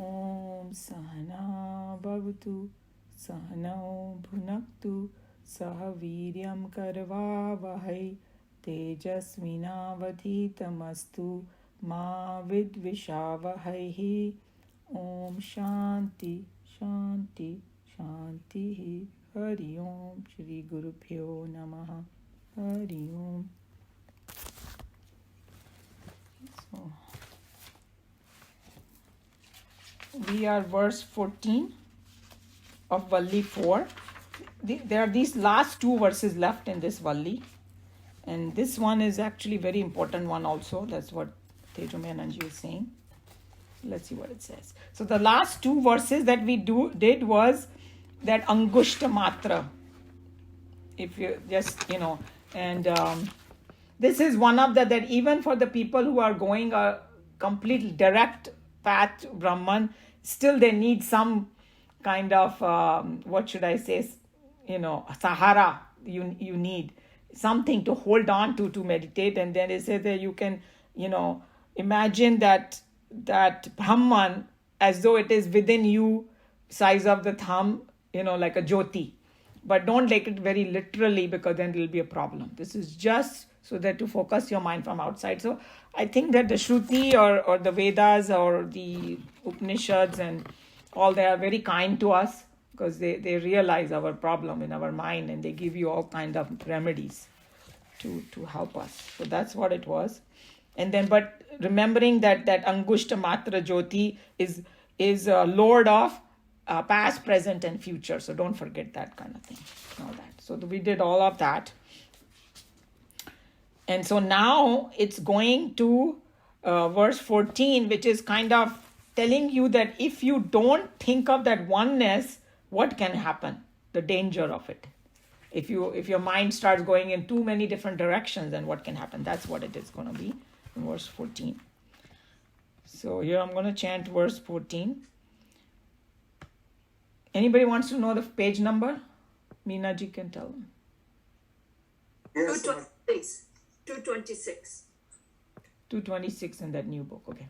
Om Sahana Bhavatu Sahanao Bhunaktu Sahaviryam Karva Vahai Tejasvinavadhitamastu Ma Vidvishavahai. Om Shanti Shanti Shanti. Hari Om Shri Guru Pyo Namaha. Hari Om. So, we are verse 14 of Valli 4. There are these last two verses left in this Valli. And this one is actually very important one also. That's what Tejomayananji is saying. Let's see what it says. So the last two verses that we did was that Angushta Matra. If you just, and this is one of that even for the people who are going a completely direct path to Brahman, still they need some kind of, Sahara. You need something to hold on to meditate. And then they say that you can, imagine that Brahman as though it is within you, size of the thumb, like a jyoti. But don't take it very literally, because then there will be a problem. This is just so that to focus your mind from outside. So I think that the Shruti or the Vedas or the Upanishads and all, they are very kind to us, because they realize our problem in our mind, and they give you all kind of remedies to help us. So that's what it was. And then, but remembering that Angushta Matra Jyoti is Lord of past, present, and future. So don't forget that kind of thing. All that. So we did all of that. And so now it's going to verse 14, which is kind of telling you that if you don't think of that oneness, what can happen? The danger of it. If your mind starts going in too many different directions, then what can happen? That's what it is going to be in verse 14. So here I'm going to chant verse 14. Anybody wants to know the page number? Meena ji can tell them. Yes, 226. 226. 226 in that new book. Okay.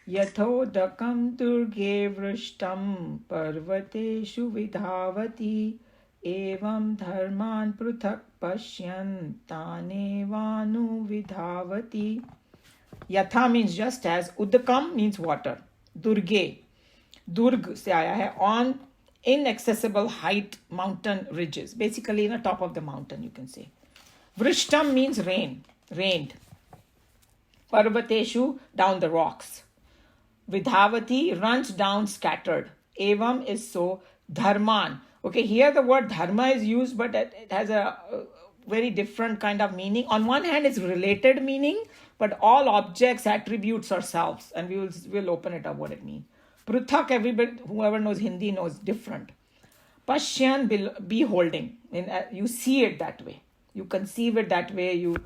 Yathodakam durge vrishtam parvateshu vidhavati evam dharman pruthak pashyan tanevanu vidhavati. Yatha means just as, Udakam means water, Durge, Durg se aaya hai, on inaccessible height mountain ridges, basically in the top of the mountain, you can say. Vrishtam means rained. Parvateshu, down the rocks. Vidhavati, runs down scattered. Evam is so. Dharman. Okay, here the word dharma is used, but it has a very different kind of meaning. On one hand, it's related meaning, but all objects, attributes, or selves. And we'll open it up what it means. Pruthak, everybody, whoever knows Hindi knows different. Pashyan, beholding. You see it that way. You conceive it that way. You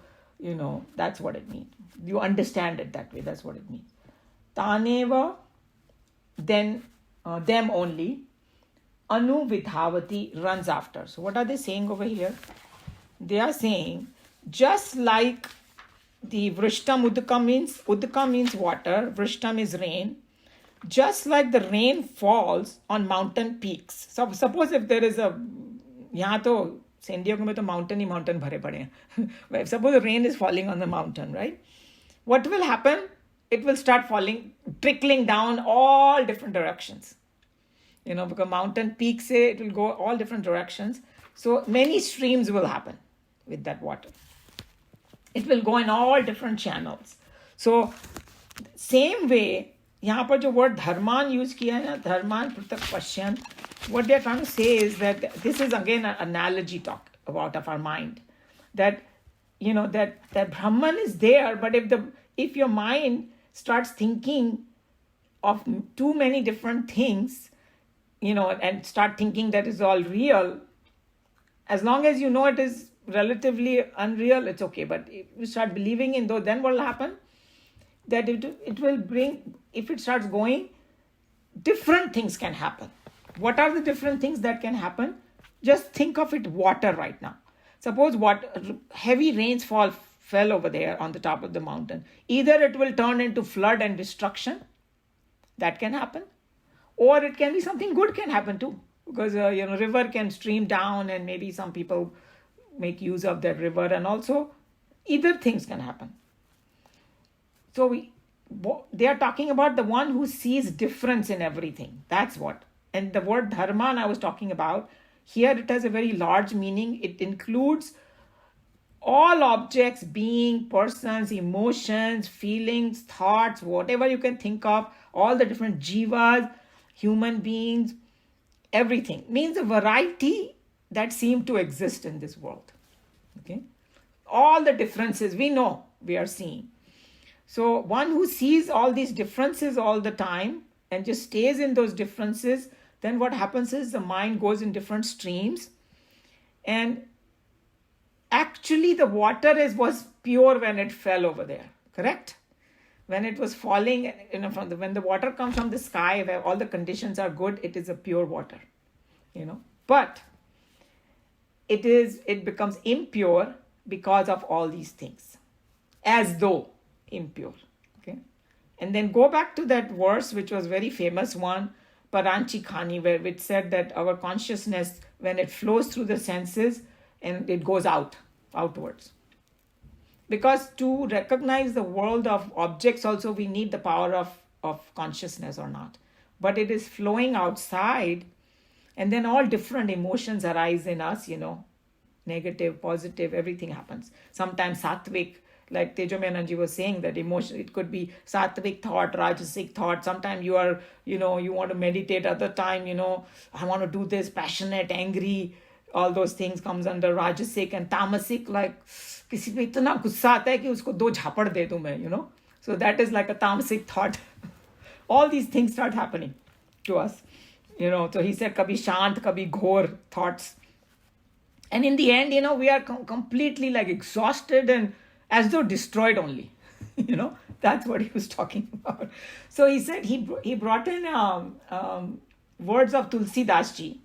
know, that's what it means. You understand it that way. That's what it means. Taneva, then them only. Anu vidhavati, runs after. So what are they saying over here? They are saying, just like the vrishtam, udaka means water, vrishtam is rain. Just like the rain falls on mountain peaks. So suppose if there is यहाँ तो San Diego में तो mountain भरे पड़े हैं. Suppose the rain is falling on the mountain, right? What will happen? It will start falling, trickling down all different directions. Because mountain peaks, it will go all different directions. So many streams will happen with that water. It will go in all different channels. So same way, यहाँ पर जो word dharman use किया है ना, dharman pruthak pashyan, what they are trying to say is that this is again an analogy talk about of our mind. That, that Brahman is there, but if your mind starts thinking of too many different things, and start thinking that is all real, as long as you know it is relatively unreal, it's okay. But if you start believing in those, then what will happen? That it will bring, if it starts going, different things can happen. What are the different things that can happen? Just think of it, water right now. Suppose heavy rains fell over there on the top of the mountain. Either it will turn into flood and destruction, That can happen. Or it can be something good can happen too. Because, river can stream down and maybe some people make use of that river. And also, either things can happen. So they are talking about the one who sees difference in everything. That's what. And the word dharma I was talking about, here it has a very large meaning. It includes all objects, being, persons, emotions, feelings, thoughts, whatever you can think of, all the different jivas, human beings, everything. Means a variety that seem to exist in this world. Okay? All the differences we know we are seeing. So one who sees all these differences all the time and just stays in those differences, then what happens is the mind goes in different streams. And actually the water was pure when it fell over there, correct? When it was falling, when the water comes from the sky, where all the conditions are good, it is a pure water, But it becomes impure because of all these things, as though impure. Okay, and then go back to that verse, which was very famous one, Paranchi Khani, which said that our consciousness, when it flows through the senses, and it goes outwards. Because to recognize the world of objects also, we need the power of consciousness or not. But it is flowing outside, and then all different emotions arise in us, negative, positive, everything happens. Sometimes sattvic, like Tejo Menanji was saying, that emotion, it could be sattvic thought, rajasic thought. Sometimes you are, you want to meditate. Other time, I want to do this, passionate, angry. All those things comes under rajasic. And tamasic, like किसी पे इतना गुस्सा आता है कि उसको 2 झापड़ दे दूं मैं, So that is like a tamasic thought. All these things start happening to us. So he said, kabhi shant, kabhi ghor thoughts. And in the end, we are completely like exhausted and as though destroyed only. That's what he was talking about. So he said he brought in words of Tulsi Das ji.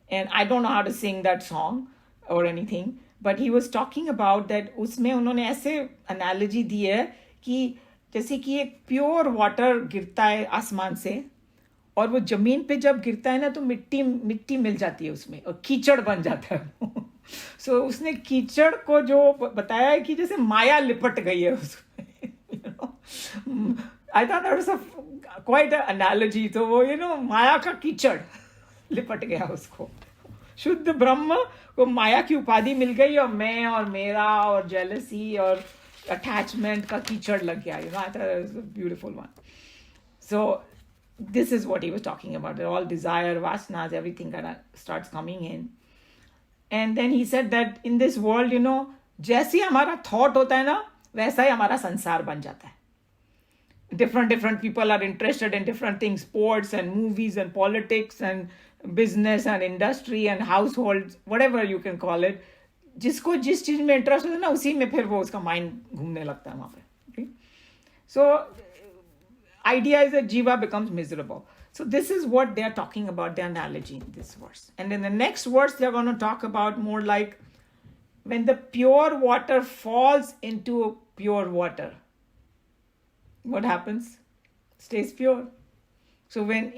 And I don't know how to sing that song or anything. But he was talking about that उसमें उन्होंने ऐसे analogy दी है कि जैसे कि एक pure water गिरता है आसमान से और वो जमीन पे जब गिरता है ना तो मिट्टी मिल जाती है उसमें और कीचड़ बन जाता है. So उसने कीचड़ को जो बताया है कि जैसे माया लिपट गई है उसमें. I thought that was quite an analogy. तो वो माया का कीचड़ लिपट गया उसको. शुद्ध ब्रह्म को माया की उपाधि मिल गई और मैं और मेरा और जेलसी और अटैचमेंट का कीचड़ लग गया. I thought it was a beautiful one. So this is what he was talking about. All desire, vasanas, everything that starts coming in. And then he said that in this world, जैसे हमारा thought होता है ना, वैसा ही हमारा संसार बन जाता है. Different people are interested in different things, sports and movies and politics and business and industry and households, whatever you can call it. जिसको जिस चीज में इंटरेस्ट होता है ना, उसी में फिर वो उसका माइंड घूमने लगता है वहां पे. Okay? So idea is that jiva becomes miserable. So this is what they are talking about, the analogy in this verse. And in the next verse, they are going to talk about more like when the pure water falls into pure water. What happens? Stays pure. So when,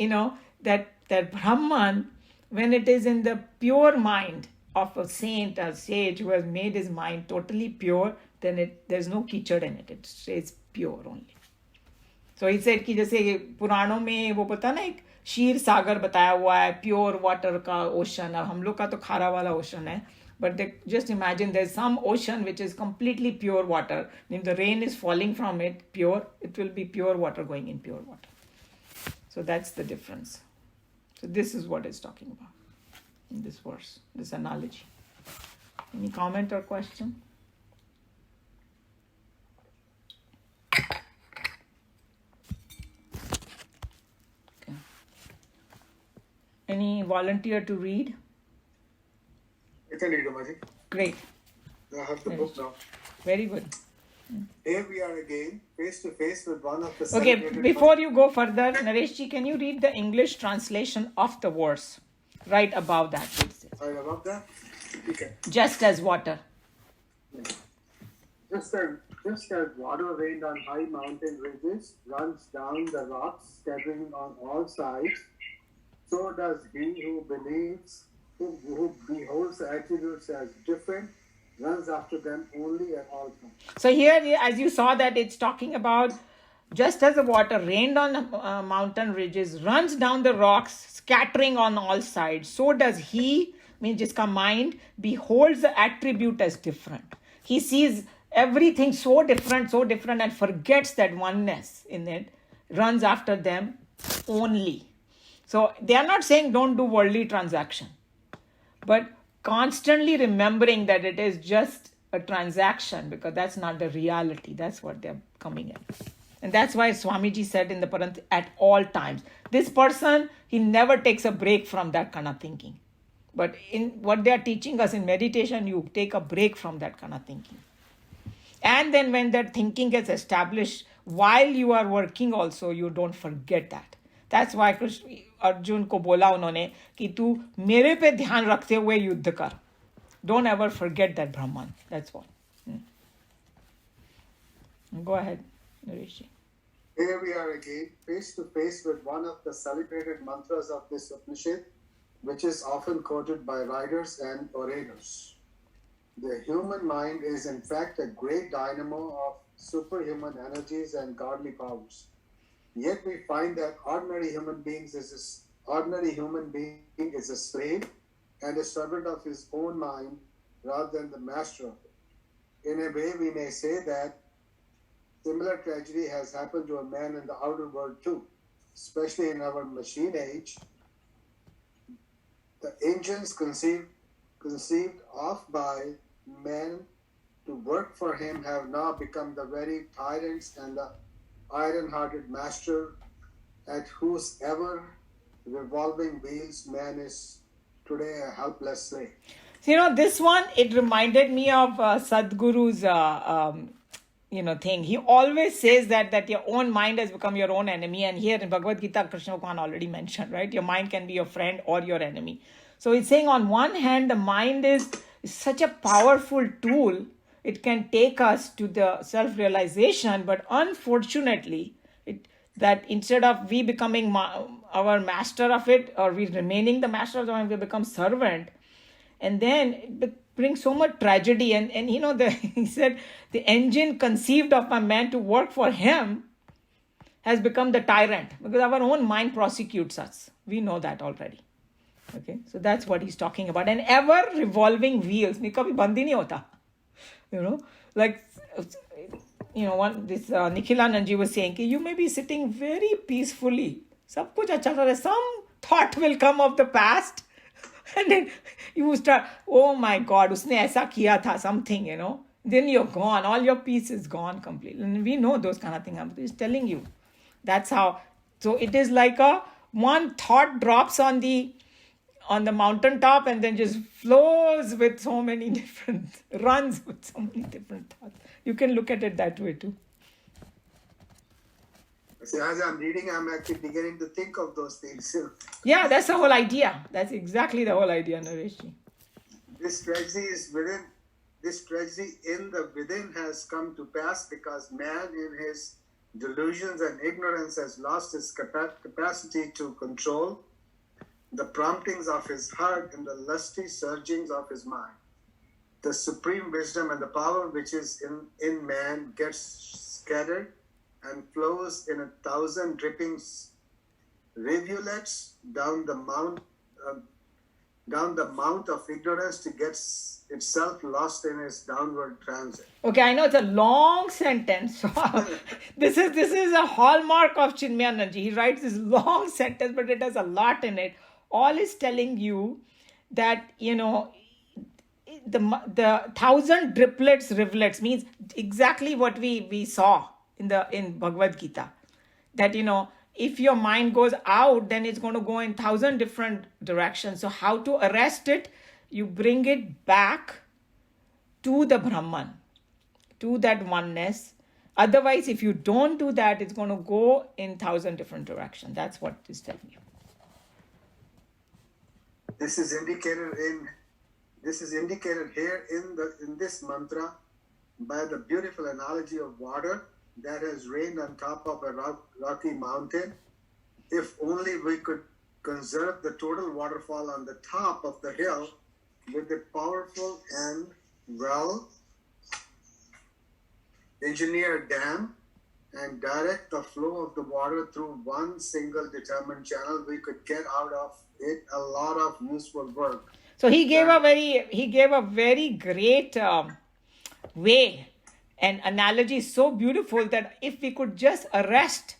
that Brahman, when it is in the pure mind of a saint, a sage who has made his mind totally pure, then there's no kichad in it. It stays pure only. So he said कि जैसे पुराणों में वो पता ना एक शीर सागर बताया हुआ है, प्योर वाटर का ओशन. अब हम लोग का तो खारा वाला ओशन है. But just imagine there's some ocean which is completely pure water. If the rain is falling from it, pure, it will be pure water going in pure water. So that's the difference. So this is what it's talking about in this verse, this analogy. Any comment or question? Okay. Any volunteer to read? I can read, Amaji. Great. I have the book now. Very good. Here we are again, face to face with one of the Okay, celebrated before you go further, Nareshji, can you read the English translation of the verse right above that? Right above that? Okay. Just as water. Just as Just as water rained on high mountain ridges runs down the rocks, scattering on all sides, so does he who believes, who beholds the attributes as different, runs after them only at all times. So here, as you saw, that it's talking about just as the water rained on mountain ridges, runs down the rocks, scattering on all sides, so does he, means jiska mind, beholds the attribute as different. He sees everything so different, and forgets that oneness in it, runs after them only. So they are not saying don't do worldly transaction, but constantly remembering that it is just a transaction, because that's not the reality. That's what they're coming in. And that's why Swamiji said in the Paranth, at all times. This person, he never takes a break from that kind of thinking. But in what they are teaching us in meditation, you take a break from that kind of thinking. And then when that thinking gets established, while you are working also, you don't forget that. That's why Arjun को बोला उन्होंने कि तू मेरे पे ध्यान रखते हुए युद्ध कर. Don't ever forget that Brahman. That's what. Go ahead, Naresh. Here we are again, face to face with one of the celebrated mantras of this Upanishad, which is often quoted by writers and orators. The human mind is in fact a great dynamo of superhuman energies and godly powers. Yet we find that ordinary human being is a slave and a servant of his own mind rather than the master of it. In a way, we may say that similar tragedy has happened to a man in the outer world too, especially in our machine age. The engines conceived of by men to work for him have now become the very tyrants and the iron-hearted master at whose ever revolving wheels man is today a helpless slave. So, this one, it reminded me of Sadhguru's thing. He always says that your own mind has become your own enemy. And here in Bhagavad Gita, Krishna Bhagavan already mentioned, right? Your mind can be your friend or your enemy. So it's saying on one hand, the mind is such a powerful tool. It can take us to the self-realization, but unfortunately, that instead of we becoming our master of it, or we remaining the master of the mind, we become servant. And then it brings so much tragedy. And he said, the engine conceived of a man to work for him has become the tyrant, because our own mind prosecutes us. We know that already. Okay, so that's what he's talking about. And ever revolving wheels. Kabhi bandi nahi hota. Like, this Nikhilanandji was saying, you may be sitting very peacefully. Sab kuch acha chal raha hai. Some thought will come of the past. And then you start, oh my God, usne aisa kiya tha, something, Then you're gone. All your peace is gone completely. And we know those kind of things. He's telling you. That's how. So it is like one thought drops on the mountaintop and then just flows with so many different, runs with so many different thoughts. You can look at it that way too. So as I'm reading, I'm actually beginning to think of those things. Yeah, that's the whole idea. That's exactly the whole idea, Nareshji. This tragedy is within. This tragedy in the within has come to pass because man, in his delusions and ignorance, has lost his capacity to control the promptings of his heart and the lusty surgings of his mind. The supreme wisdom and the power which is in man gets scattered and flows in 1,000 dripping rivulets down the mount of ignorance to get itself lost in its downward transit. Okay, I know it's a long sentence. This is a hallmark of Chinmayanandaji. He writes this long sentence, but it has a lot in it. All is telling you that, the 1,000 driplets, rivulets means exactly what we saw in Bhagavad Gita. That, if your mind goes out, then it's going to go in 1,000 different directions. So how to arrest it? You bring it back to the Brahman, to that oneness. Otherwise, if you don't do that, it's going to go in 1,000 different directions. That's what it's telling you. This is indicated here in this mantra by the beautiful analogy of water that has rained on top of a rocky mountain. If only we could conserve the total waterfall on the top of the hill with a powerful and well engineered dam and direct the flow of the water through one single determined channel, we could get out of it a lot of useful work. So he gave a very great way and analogy, so beautiful that if we could just arrest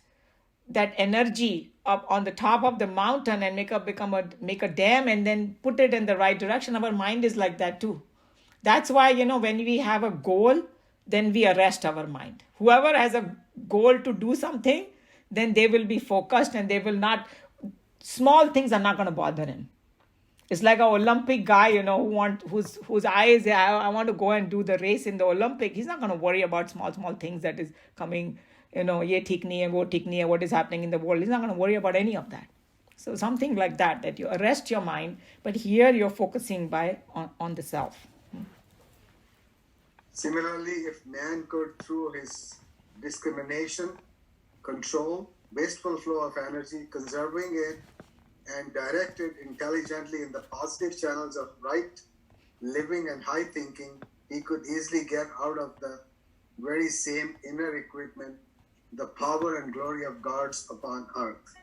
that energy up on the top of the mountain and make a dam and then put it in the right direction, our mind is like that too. That's why, when we have a goal, then we arrest our mind. Whoever has a goal to do something, then they will be focused and they will not, small things are not going to bother him. It's like an Olympic guy, whose eye is, I want to go and do the race in the Olympic. He's not going to worry about small things that is coming, ye theek nahi hai, wo theek nahi hai, what is happening in the world. He's not going to worry about any of that. So something like that you arrest your mind, but here you're focusing on the self. Similarly, if man could, through his discrimination, control wasteful flow of energy, conserving it, and direct it intelligently in the positive channels of right living and high thinking, he could easily get out of the very same inner equipment the power and glory of God's upon earth.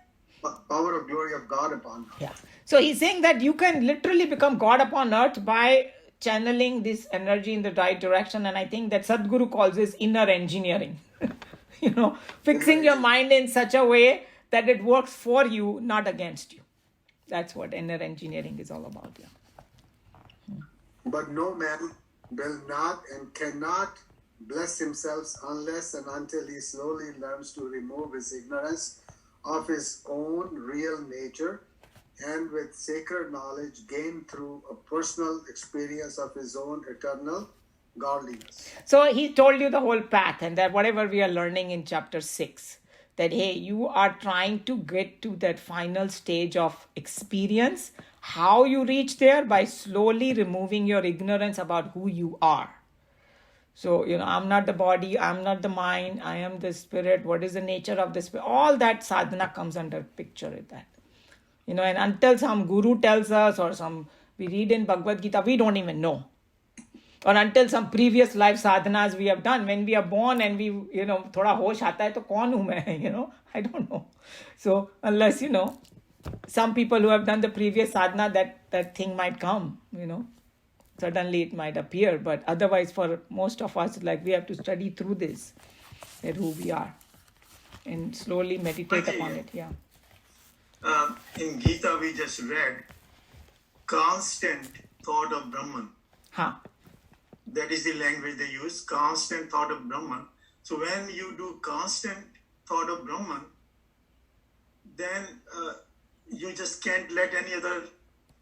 Power of glory of God upon earth. Yeah. So he's saying that you can literally become God upon earth by channeling this energy in the right direction. And I think that Sadhguru calls this inner engineering. Fixing your mind in such a way that it works for you, not against you. That's what inner engineering is all about. Yeah. But no man will not and cannot bless himself unless and until he slowly learns to remove his ignorance of his own real nature and with sacred knowledge gained through a personal experience of his own eternal godliness. So he told you the whole path, and that whatever we are learning in chapter 6, that hey, you are trying to get to that final stage of experience. How you reach there? By slowly removing your ignorance about who you are. So, I'm not the body, I'm not the mind, I am the spirit. What is the nature of the spirit? All that sadhana comes under picture with that. And until some guru tells us or we read in Bhagavad Gita, we don't even know. Or until some previous life sadhanas we have done, when we are born and we, thoda hosh aata hai, to kaun hu main, I don't know. So unless, some people who have done the previous sadhana, that thing might come, suddenly it might appear. But otherwise for most of us, like we have to study through this, that who we are, and slowly meditate upon it. Yeah. In Geeta we just read, constant thought of Brahman. That is the language they use, constant thought of Brahman. So when you do constant thought of Brahman, then you just can't let any other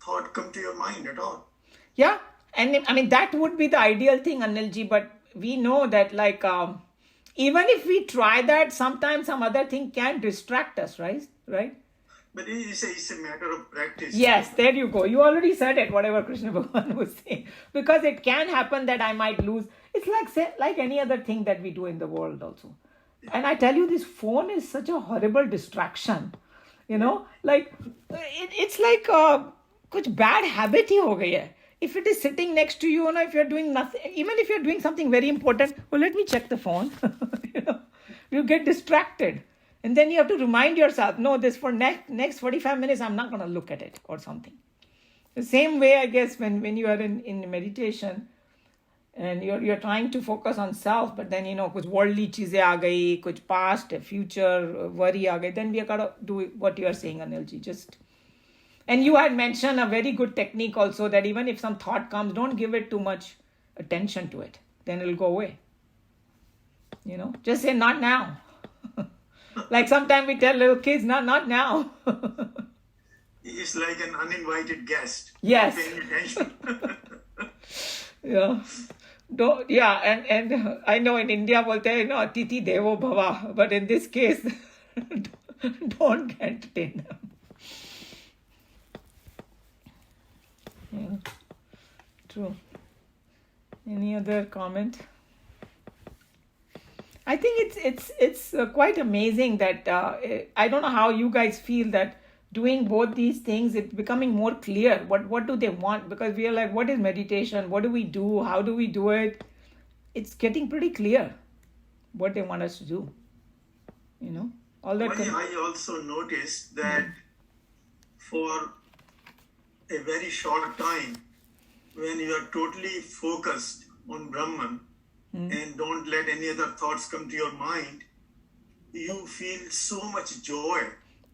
thought come to your mind at all. Yeah, and I mean, that would be the ideal thing, Anilji, but we know that even if we try that, sometimes some other thing can distract us, right? But it's a matter of practice. Yes, there you go. You already said it, whatever Krishna Bhagavan was saying. Because it can happen that I might lose. It's like any other thing that we do in the world also. And I tell you, this phone is such a horrible distraction. It's like kuch bad habit hi ho gayi hai. If it is sitting next to you, if you're doing nothing, even if you're doing something very important, let me check the phone. You get distracted. And then you have to remind yourself, no, this for next 45 minutes, I'm not going to look at it or something. The same way, I guess, when you are in meditation and you're trying to focus on self, but then, kuch worldly cheeze aa gayi, kuch past, future, worry aa gayi, then we have got to do what you are saying, Anilji. And you had mentioned a very good technique also, that even if some thought comes, don't give it too much attention to it. Then it'll go away. Just say, not now. Like sometimes we tell little kids, not now. It's like an uninvited guest. Yes. Paying attention. Yeah. And I know in India, bolte hai, Atiti Devo Bhava. But in this case, don't entertain them. Yeah. True. Any other comment? I think it's quite amazing that I don't know how you guys feel that doing both these things, it's becoming more clear. What do they want? Because we are like, what is meditation? What do we do? How do we do it? It's getting pretty clear what they want us to do. You know, all that. I also noticed that for a very short time, when you are totally focused on Brahman and don't let any other thoughts come to your mind, you feel so much joy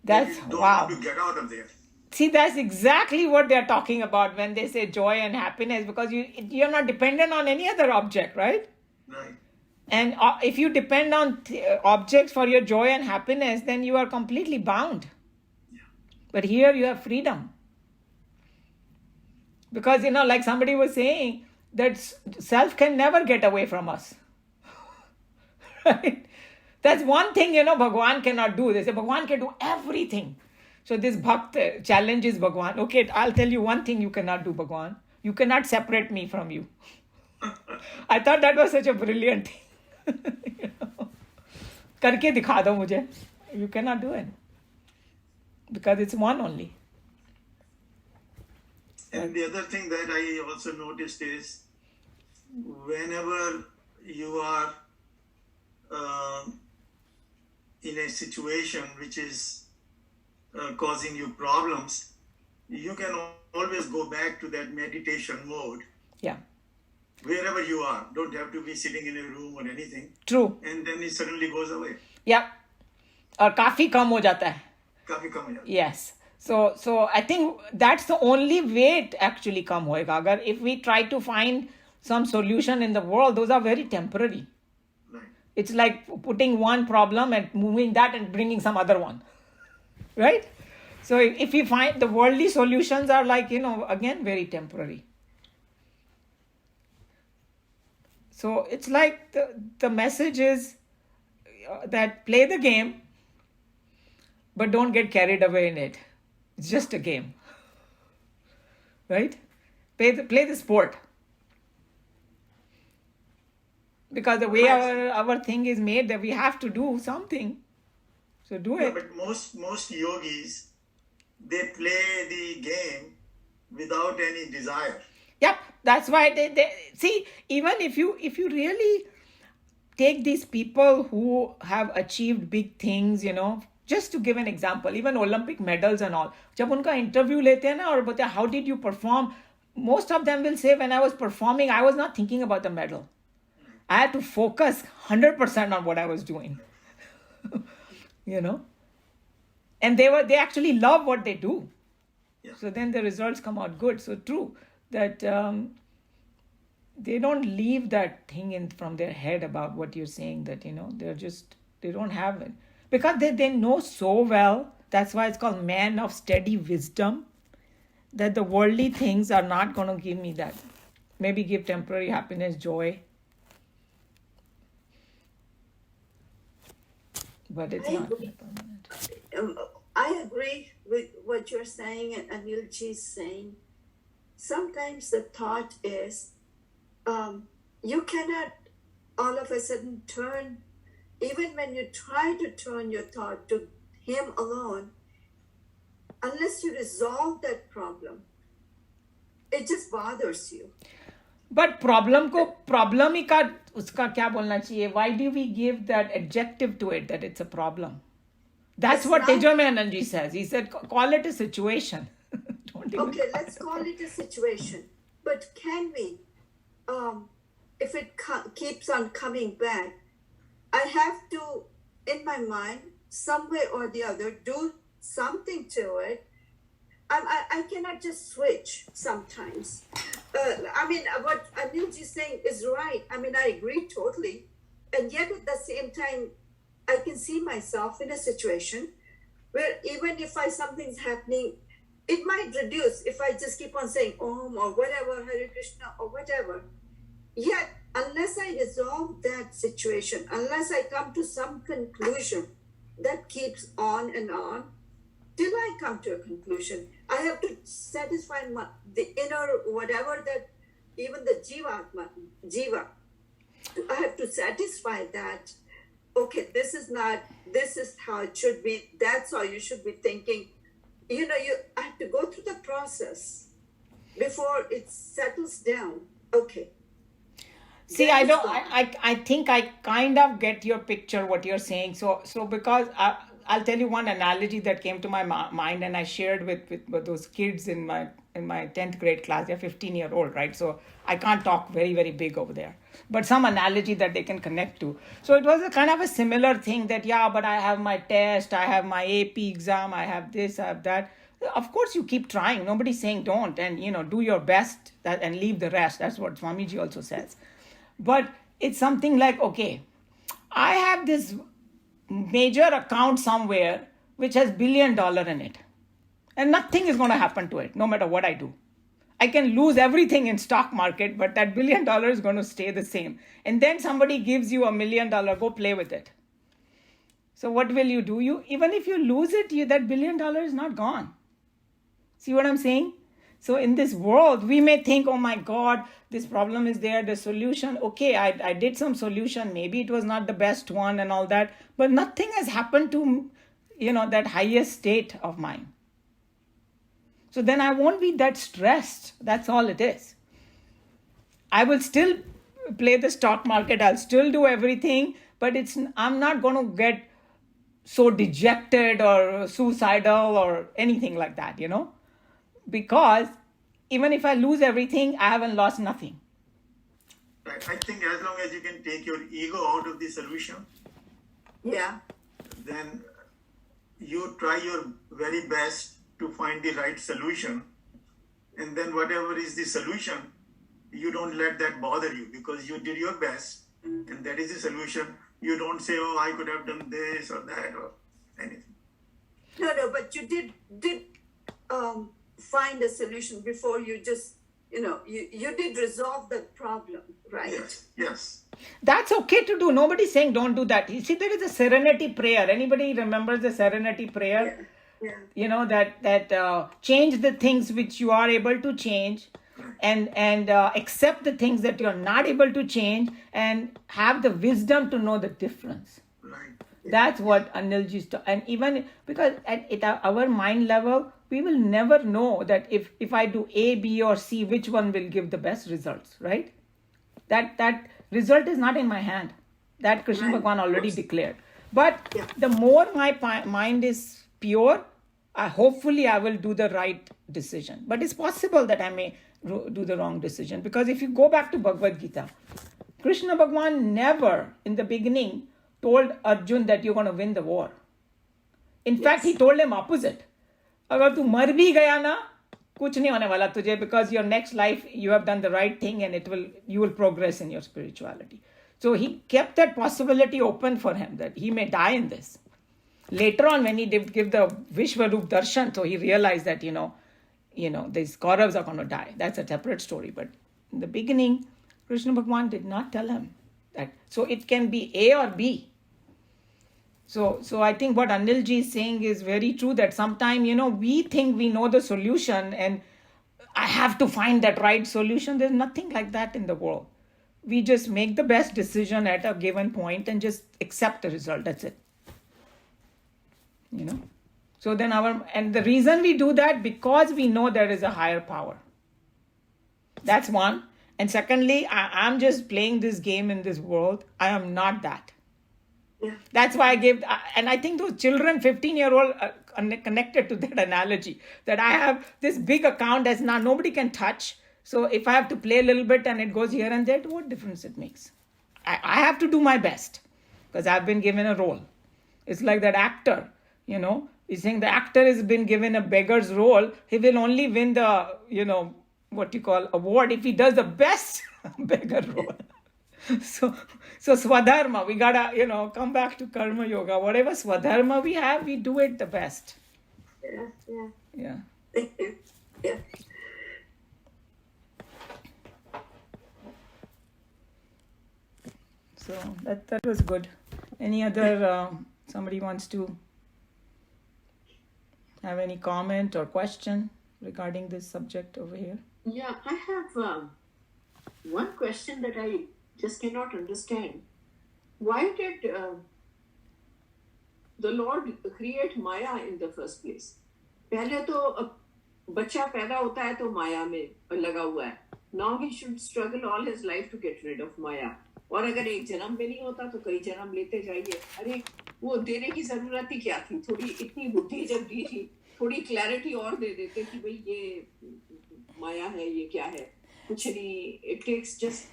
that you don't want to get out of there. See, that's exactly what they're talking about when they say joy and happiness, because you're not dependent on any other object, right? Right. And if you depend on objects for your joy and happiness, then you are completely bound. Yeah. But here you have freedom. Because, like somebody was saying, that self can never get away from us. Right? That's one thing, Bhagwan cannot do. They say Bhagwan can do everything. So this Bhakt challenges Bhagwan. Okay, I'll tell you one thing you cannot do, Bhagwan. You cannot separate me from you. I thought that was such a brilliant thing. Karke dikha do mujhe. You cannot do it. Because it's one only. And the other thing that I also noticed is whenever you are in a situation which is causing you problems, you can always go back to that meditation mode. Yeah. Wherever you are. Don't have to be sitting in a room or anything. True. And then it suddenly goes away. Yeah. और काफी कम हो जाता है. काफी कम हो जाता है. Yes. So I think that's the only way it actually come hoega. Agar if we try to find some solution in the world, those are very temporary. Right. It's like putting one problem and moving that and bringing some other one. Right? So if we find the worldly solutions are like, again, very temporary. So it's like the message is that play the game, but don't get carried away in it. It's just a game. Right? Play the sport. Because the way our thing is made, that we have to do something. So do it. But most yogis, they play the game without any desire. Yep, that's why they see, even if you really take these people who have achieved big things, just to give an example, even Olympic medals and all, जब उनका interview लेते हैं ना और बोलते हैं how did you perform, most of them will say when I was performing I was not thinking about the medal. I had to focus 100% on what I was doing. And they actually love what they do. Yeah. So then the results come out good. So true that they don't leave that thing from their head about what you're saying, that they don't have it, because they know so well. That's why it's called man of steady wisdom, that the worldly things are not going to give me that. Maybe give temporary happiness, joy, but it's not permanent. I agree with what you're saying and Anilji's saying. Sometimes the thought is you cannot all of a sudden turn, even when you try to turn your thought to him alone, unless you resolve that problem, it just bothers you. But problem ही का उसका क्या बोलना चाहिए? Why do we give that adjective to it, that it's a problem? That's what Tejomayananji says. He said, call it a situation. Okay, let's call it a situation. But can we, if it keeps on coming back, I have to, in my mind, some way or the other, do something to it. I cannot just switch sometimes. What Anilji is saying is right. I agree totally. And yet at the same time, I can see myself in a situation where even if something's happening, it might reduce if I just keep on saying Om or whatever, Hare Krishna or whatever. Yet, unless I resolve that situation, unless I come to some conclusion that keeps on and on, till I come to a conclusion, I have to satisfy the inner whatever that, even the Jiva, I have to satisfy that okay, this is how it should be. That's how you should be thinking. You have to go through the process before it settles down. Okay. See, I think I kind of get your picture, what you're saying. So because I'll tell you one analogy that came to my mind, and I shared with those kids in my 10th grade class. They're 15-year-old, right? So I can't talk very, very big over there, but some analogy that they can connect to. So it was a kind of a similar thing that, yeah, but I have my test, I have my AP exam, I have this, I have that. Of course, you keep trying. Nobody's saying don't, and do your best and leave the rest. That's what Swamiji also says. But it's something like, okay, I have this major account somewhere which has $1 billion in it, and nothing is going to happen to it no matter what I do. I can lose everything in stock market, but that $1 billion is going to stay the same. And then somebody gives you $1 million, go play with it. So what will you do? Even if you lose it, that $1 billion is not gone. See what I'm saying? So in this world, we may think, oh my God, this problem is there, the solution. Okay, I did some solution. Maybe it was not the best one and all that, but nothing has happened to, that highest state of mine. So then I won't be that stressed. That's all it is. I will still play the stock market. I'll still do everything, but I'm not going to get so dejected or suicidal or anything like that, because even if I lose everything, I haven't lost nothing. Right. I think as long as you can take your ego out of the solution, yeah, then you try your very best to find the right solution. And then whatever is the solution, you don't let that bother you because you did your best. And that is the solution. You don't say, oh, I could have done this or that or anything. No, but you did find a solution before you just, you did resolve that problem, right? Yes. That's okay to do. Nobody's saying don't do that. You see, there is a serenity prayer. Anybody remembers the serenity prayer? Yeah. That change the things which you are able to change, and accept the things that you're not able to change, and have the wisdom to know the difference. Right. That's what Anilji is and even because at our mind level, we will never know that if I do A, B, or C, which one will give the best results, right? That result is not in my hand. That Krishna Bhagwan already declared. But the more my mind is pure, hopefully I will do the right decision. But it's possible that I may do the wrong decision. Because if you go back to Bhagavad Gita, Krishna Bhagwan never in the beginning told Arjun that you're going to win the war. In fact, he told him opposite. अगर तू मर भी गया ना, कुछ नहीं होने वाला तुझे, because your next life you have done the right thing and you will progress in your spirituality. So he kept that possibility open for him that he may die in this. Later on, when he did give the Vishwarup Darshan, so he realized that these Kauravas are going to die. That's a separate story. But in the beginning, Krishna Bhagwan did not tell him that. So it can be A or B. So I think what Anilji is saying is very true, that sometimes, we think we know the solution and I have to find that right solution. There's nothing like that in the world. We just make the best decision at a given point and just accept the result. That's it. So then and the reason we do that, because we know there is a higher power. That's one. And secondly, I'm just playing this game in this world. I am not that. Yeah. That's why I gave, and I think those children, 15-year-old, connected to that analogy, that I have this big account that's now nobody can touch. So if I have to play a little bit and it goes here and there, what difference it makes? I have to do my best because I've been given a role. It's like that actor, he's saying the actor has been given a beggar's role. He will only win the, award if he does the best beggar role. So Swadharma, we gotta, come back to Karma Yoga. Whatever Swadharma we have, we do it the best. Yeah. Thank you. Yeah. So that was good. Any other, somebody wants to have any comment or question regarding this subject over here? Yeah, I have one question that I just cannot understand. Why did the Lord create Maya in the first place? पहले तो बच्चा पैदा होता है तो माया में लगा हुआ है. Now he should struggle all his life to get rid of Maya. और अगर एक जन्म में नहीं होता तो कई जन्म लेते जाइए. अरे वो देने की जरूरत ही क्या थी? थोड़ी इतनी बुद्धि जब दी थी, थोड़ी क्लैरिटी और दे देते कि भाई ये माया है, ये क्या है, कुछ नहीं. It takes just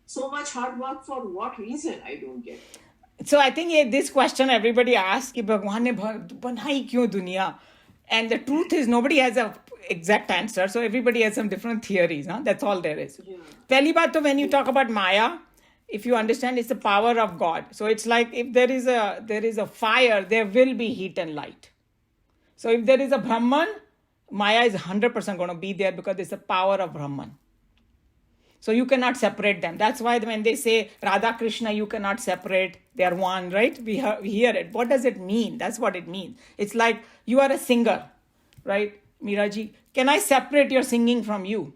so much hard work for what reason? I don't get. So I think this question everybody asks कि भगवान ने बनाई क्यों दुनिया? And the truth is nobody has a exact answer. So everybody has some different theories. Huh? That's all there is. Pehli baat to when you talk about Maya, if you understand, it's the power of God. So it's like if there is a fire, there will be heat and light. So if there is a Brahman, Maya is 100% going to be there because it's the power of Brahman. So you cannot separate them. That's why when they say Radha Krishna, you cannot separate. They are one, right? We hear it. What does it mean? That's what it means. It's like you are a singer, right? Miraji, can I separate your singing from you?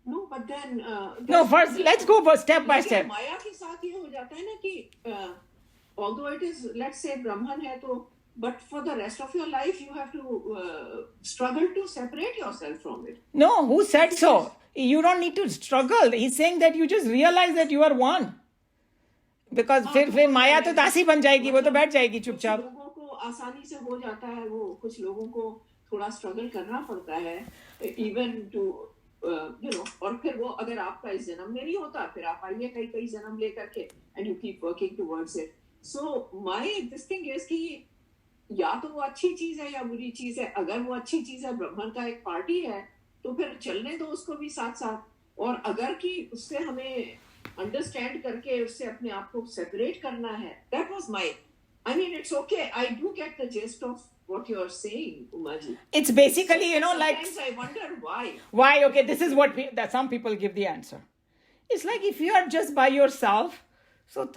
No, but then... no, first, let's go step by step. Maya के साथ ये हो जाता है ना कि although it is, let's say, Brahman है तो, but for the rest of your life, you have to struggle to separate yourself from it. No, who said so? You don't need to struggle. He's saying that you just realize that you are one. Because फिर माया तो दासी बन जाएगी, वो तो बैठ जाएगी चुपचाप. कुछ लोगों को आसानी से हो जाता है वो, कुछ लोगों को थोड़ा struggle करना पड़ता है, even to और फिर वो अगर आपका इस जन्म में नहीं होता, फिर आप आइए कई जन्म लेकर के, and you keep working towards it. So this thing is कि या तो वो अच्छी चीज है या बुरी चीज है. अगर वो अच्छी चीज है, ब्रह्मन का एक पार्टी है, तो फिर चलने दो उसको भी साथ साथ. और अगर कि उससे हमें अंडरस्टैंड करके उससे अपने आप को सेपरेट करना है, that was I mean, it's okay. I do get the gist of what you're saying, Umaji. It's basically, sometimes I wonder why. Why? Okay, this is what that some people give the answer. It's like if you are just by yourself, so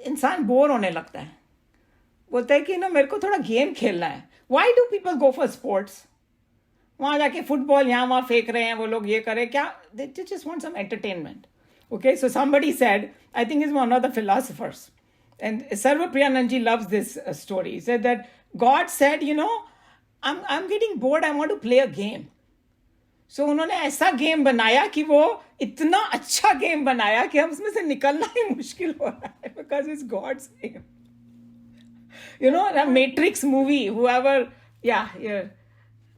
इंसान bore होने लगता है. बोलता है कि मेरे को थोड़ा गेम खेलना है. Why do people go for sports? वहाँ जाके फुटबॉल यहाँ वहाँ फेंक रहे हैं वो लोग, ये करें क्या? They just want some entertainment. Okay, so somebody said, I think it's one of the philosophers, and Sarva Priyananji loves this story. He said that God said, I'm getting bored, I want to play a game. So उन्होंने ऐसा game बनाया कि वो इतना अच्छा game बनाया कि हम उसमें से निकलना ही मुश्किल हो रहा है, because it's God's game. The Matrix movie, whoever, yeah.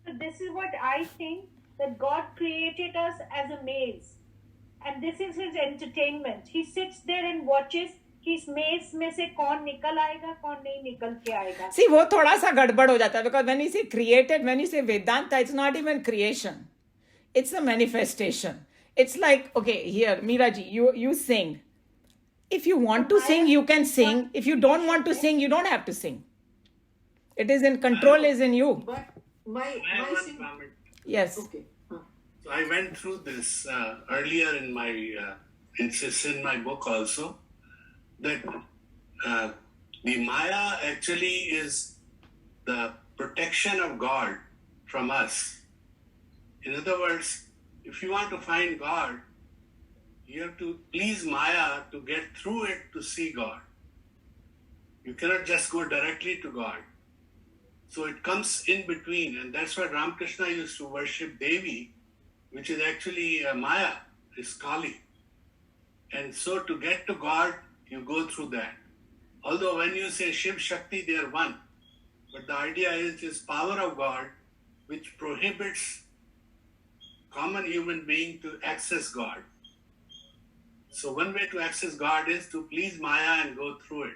So this is what I think, that God created us as a maze. And this is his entertainment. He sits there and watches कि इस मेज में से कौन निकल आएगा, कौन नहीं निकल के आएगा. See, वो थोड़ा सा गड़बड़ हो जाता है, because when you say created, when you say Vedanta, it's not even creation. It's a manifestation. It's like, okay, here, Meeraji, you sing. If you want to sing, you can sing. If you don't want to sing, you don't have to sing. It is in control, is in you. But my comment. Yes. Okay. So I went through this earlier in my, it's in my book also, that the Maya actually is the protection of God from us. In other words, if you want to find God, you have to please Maya to get through it to see God. You cannot just go directly to God. So it comes in between, and that's why Ramakrishna used to worship Devi, which is actually Maya, is Kali. And so to get to God, you go through that. Although when you say Shiv Shakti, they are one. But the idea is this power of God which prohibits common human being to access God. So one way to access God is to please Maya and go through it.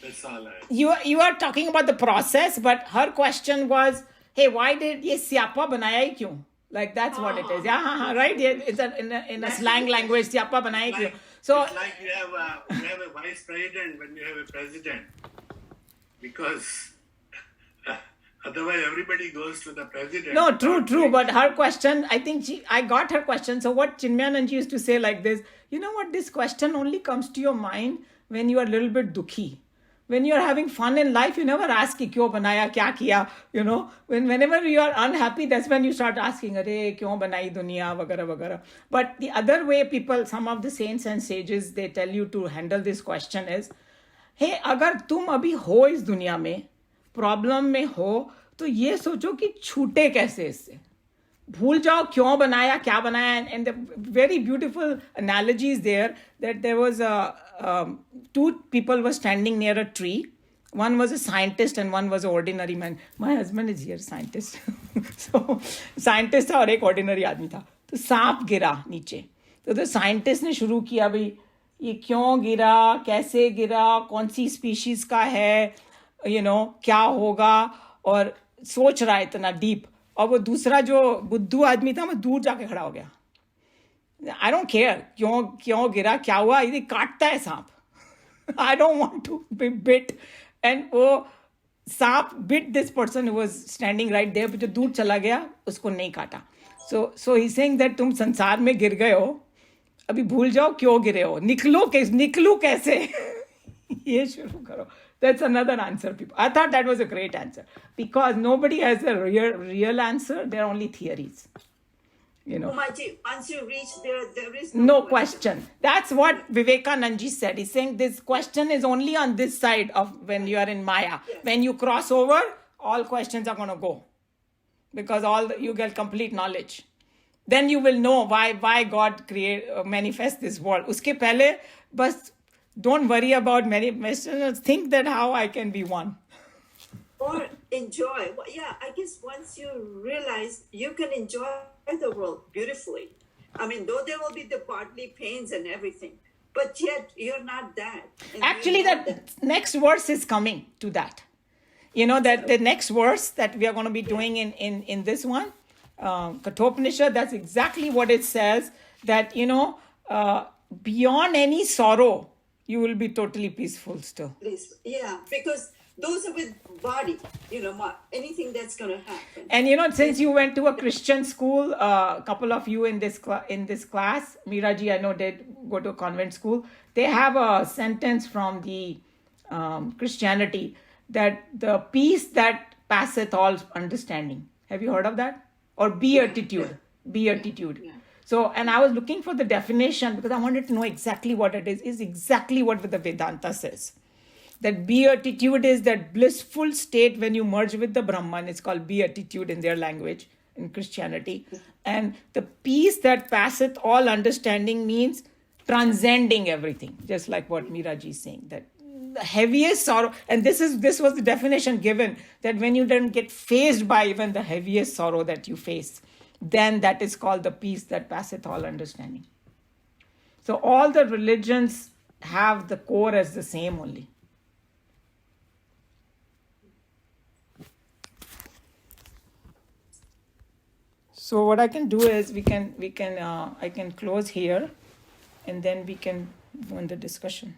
That's all You are talking about the process, but her question was, hey, why did ye syapa banaya hi kyun? Like that's what it is. Yeah, right? It's in a slang language, syapa banaya hi kyun? So it's like you have a vice president when you have a president. Because otherwise everybody goes to the president. No, true. But her question, I think I got her question. So what Chinmayanand used to say like this, you know what, this question only comes to your mind when you are a little bit dukhi. When you are having fun in life, you never ask ki kyo banaya, kya kiya, whenever you are unhappy, that's when you start asking, are kyon banai duniya, vagara, vagara. But the other way people, some of the saints and sages, they tell you to handle this question is, हे अगर तुम अभी हो इस दुनिया में, problem में हो, तो ये सोचो कि छूटे कैसे इससे. भूल जाओ क्यों बनाया, क्या बनाया. And the very beautiful analogy is there, that there was two people were standing near a tree. One was a scientist and one was an ordinary man. My husband is here, scientist. So scientist था और एक ordinary आदमी था. तो सांप गिरा नीचे. तो साइंटिस्ट ने शुरू किया, भाई ये क्यों गिरा, कैसे गिरा, कौन सी स्पीशीज का है, क्या होगा, और सोच रहा है इतना डीप. और वो दूसरा जो बुद्धू आदमी था, वो दूर जाके खड़ा हो गया. आई डोंट केयर क्यों गिरा, क्या हुआ, ये काटता है सांप. I don't want to be bit. And वो सांप bit this person who was standing right there, जो दूर चला गया, उसको नहीं काटा. सो ही सेइंग दैट तुम संसार में गिर गए हो, अभी भूल जाओ क्यों गिरे हो, निकलू कैसे. ये शुरू करो. That's another answer, people. I thought that was a great answer, because nobody has a real answer. There are only theories. Umaji, once you reach there is no question. That's what Vivekanand ji said. He's saying this question is only on this side of when you are in Maya. Yes. When you cross over, all questions are going to go, because you get complete knowledge. Then you will know why God manifest this world. Uske pehle bas don't worry about many messages. Think that how I can be one. Or enjoy. Yeah, I guess once you realize you can enjoy the world beautifully. I mean, though there will be the bodily pains and everything, but yet you're not that. Actually, that next verse is coming to that. That the next verse that we are going to be doing in this one, Kathoupanishad, that's exactly what it says, that, beyond any sorrow, you will be totally peaceful still. Yeah, because those are with body, anything that's going to happen. And since you went to a Christian school, a couple of you in this class, Meeraji, I know, did go to a convent school. They have a sentence from the Christianity, that the peace that passeth all understanding. Have you heard of that? Or beatitude. Beatitude. Yeah. So, and I was looking for the definition, because I wanted to know exactly what it is exactly what the Vedanta says. That beatitude is that blissful state when you merge with the Brahman. It's called beatitude in their language, in Christianity. And the peace that passeth all understanding means transcending everything, just like what Meeraji is saying, that the heaviest sorrow, and this was the definition given, that when you don't get faced by even the heaviest sorrow that you face, then that is called the peace that passeth all understanding. So all the religions have the core as the same only. So what I can do is I can close here, and then we can go in the discussion.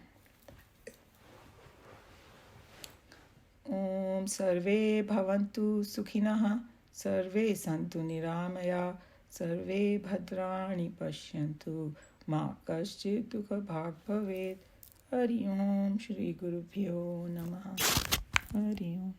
Om Sarve Bhavantu Sukhinah, Sarve Santu Niramaya, Sarve Bhadrani Pashyantu, Ma Kaschit Dukha Bhag Bhavet. Hari Om Shri Gurubhyo Namaha. Hari Om.